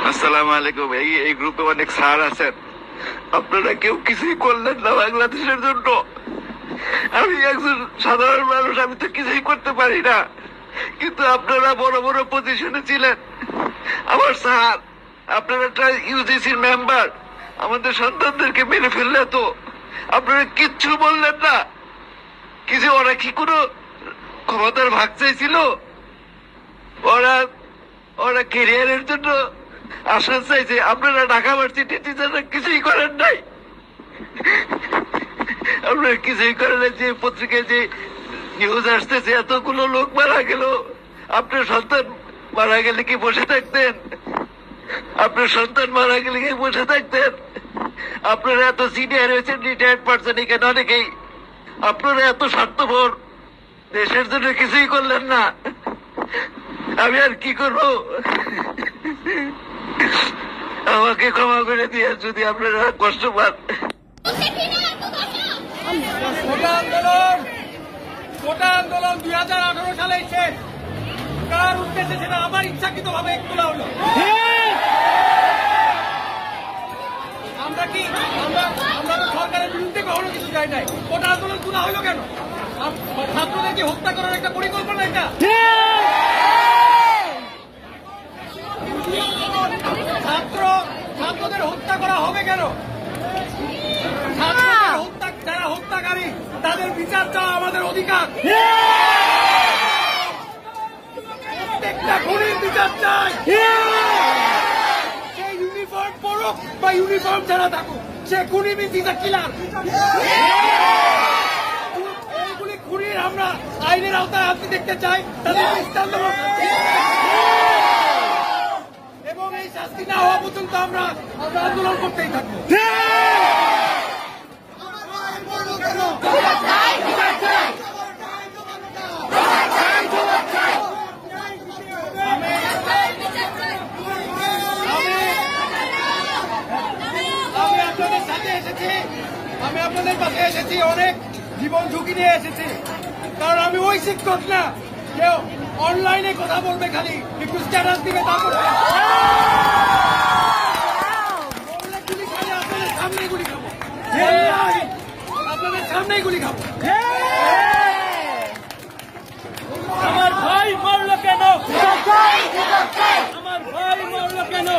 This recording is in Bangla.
আসসালামু আলাইকুম। এই গ্রুপে অনেক স্যার আছেন, আপনারা কেউ কিছুই করলেন না বাংলাদেশের জন্য। আমি একজন সাধারণ মানুষ, আমি তো কিছুই করতে পারি না, কিন্তু আপনারা বড় বড় পজিশনে ছিলেন। আমার স্যার, আপনারা একটা ইউজিসির মেম্বার, আমাদের সন্তানদেরকে মেরে ফেললে তো আপনারা কিচ্ছু বললেন না। কিছু ওরা কি কোনো ক্ষমতার ভাগ চাইছিল? ওরা ওরা ক্যারিয়ারের জন্য আশ্বাস চাইছে। আপনারা ঢাকা ভার্সিটির টিচাররা কিছুই করেন নাই, আপনারা কিছুই করেন নাই। যে পত্রিকায় যে নিউজ আসতেছে এতগুলো লোক মারা গেল, আপনার সন্তান মারা গেলে কি বসে থাকতেন? আপনার সন্তান মারা গেলে কি বসে থাকতেন? আপনারা এত সিনিয়র হয়েছেন, রিটায়ার্ড পারসন এখানে অনেকেই, আপনারা এত স্বার্থপর, দেশের জন্য কিছুই করলেন না। আমি আর কি করবো? আমাকে ক্ষমা করে দিয়ে যদি আপনারা কষ্ট পান। কোটা আন্দোলন 2018 সালে শেষ, কার উদ্দেশ্যে সেটা আমার ইচ্ছাকৃত ভাবে তোলা হলো। আমরা কি আমরা তো সরকারের বিরুদ্ধে কখনো কিছু চাই নাই। কোটা আন্দোলন তোলা হলো কেন? ছাত্রদেরকে হত্যা করার একটা পরিকল্পনা এটা। ছাত্রদের হত্যা করা হবে কেন? যারা হত্যাকারী তাদের বিচার চাওয়া আমাদের অধিকার। প্রত্যেকটা খুনির বিচার চাই। সে ইউনিফর্ম পরুক বা ইউনিফর্ম ছাড়া থাকুক, সে খুনি মিথিকা কিলার। এইগুলি খুনির আমরা আইনের আওতায় আনতে দেখতে চাই, তাদের দৃষ্টান্ত এবং এই শাস্তি না হওয়া পর্যন্ত আমরা আন্দোলন করতেই থাকবো। আমি আপনাদের পাশে এসেছি, অনেক জীবন ঝুঁকি নিয়ে এসেছি, কারণ আমি ওই শিক্ষক না কেউ অনলাইনে কথা বলবে, খালি একটু স্ট্যাটাস দিবে, তারপর গুলি খালি আপনাদের সামনেই গুলি খাবো, আপনাদের সামনেই গুলি খাবো। আমার ভাই মরলো কেন? আমার ভাই মরলো কেন?